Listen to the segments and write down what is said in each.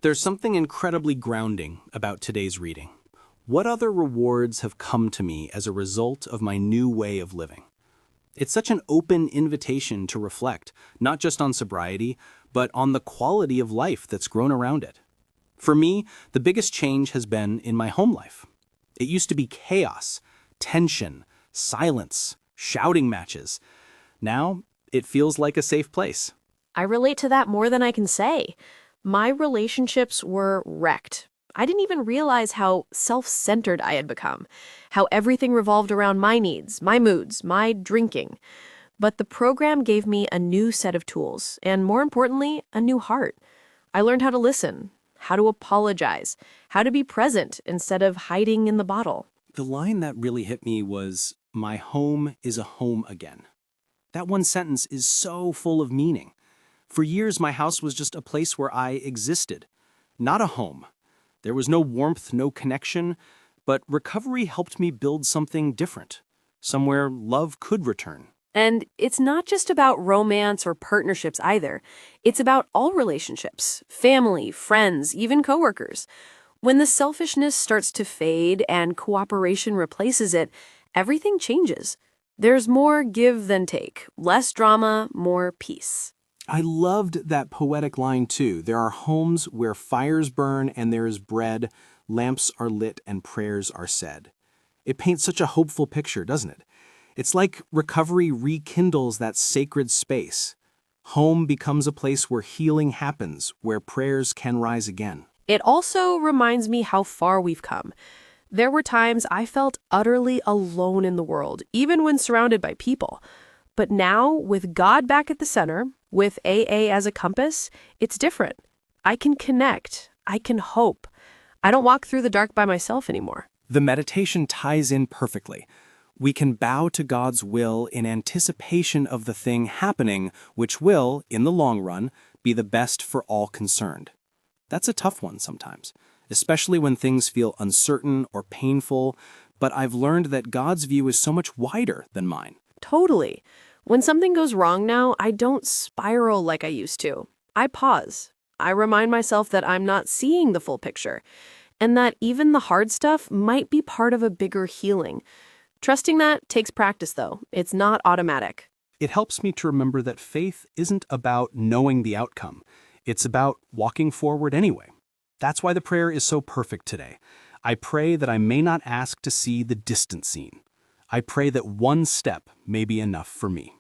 There's something incredibly grounding about today's reading. What other rewards have come to me as a result of my new way of living? It's such an open invitation to reflect, not just on sobriety, but on the quality of life that's grown around it. For me, the biggest change has been in my home life. It used to be chaos, tension, silence, shouting matches. Now, it feels like a safe place. I relate to that more than I can say. My relationships were wrecked. I didn't even realize how self-centered I had become, how everything revolved around my needs, my moods, my drinking. But the program gave me a new set of tools, and more importantly, a new heart. I learned how to listen, how to apologize, how to be present instead of hiding in the bottle. The line that really hit me was, "My home is a home again." That one sentence is so full of meaning. For years, my house was just a place where I existed, not a home. There was no warmth, no connection, but recovery helped me build something different, somewhere love could return. And it's not just about romance or partnerships either. It's about all relationships, family, friends, even coworkers. When the selfishness starts to fade and cooperation replaces it, everything changes. There's more give than take, less drama, more peace. I loved that poetic line too. There are homes where fires burn and there is bread, lamps are lit and prayers are said. It paints such a hopeful picture, doesn't it? It's like recovery rekindles that sacred space. Home becomes a place where healing happens, where prayers can rise again. It also reminds me how far we've come. There were times I felt utterly alone in the world, even when surrounded by people. But now, with God back at the center, with AA as a compass, it's different. I can connect. I can hope. I don't walk through the dark by myself anymore. The meditation ties in perfectly. We can bow to God's will in anticipation of the thing happening, which will, in the long run, be the best for all concerned. That's a tough one sometimes, especially when things feel uncertain or painful, but I've learned that God's view is so much wider than mine. Totally. When something goes wrong now, I don't spiral like I used to. I pause. I remind myself that I'm not seeing the full picture, and that even the hard stuff might be part of a bigger healing. Trusting that takes practice, though. It's not automatic. It helps me to remember that faith isn't about knowing the outcome. It's about walking forward anyway. That's why the prayer is so perfect today. I pray that I may not ask to see the distant scene. I pray that one step may be enough for me.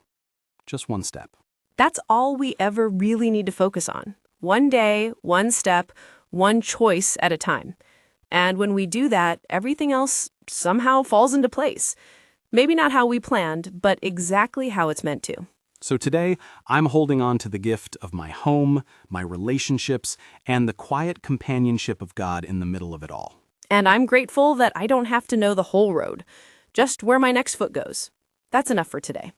Just one step. That's all we ever really need to focus on. One day, one step, one choice at a time. And when we do that, everything else somehow falls into place. Maybe not how we planned, but exactly how it's meant to. So today, I'm holding on to the gift of my home, my relationships, and the quiet companionship of God in the middle of it all. And I'm grateful that I don't have to know the whole road, just where my next foot goes. That's enough for today.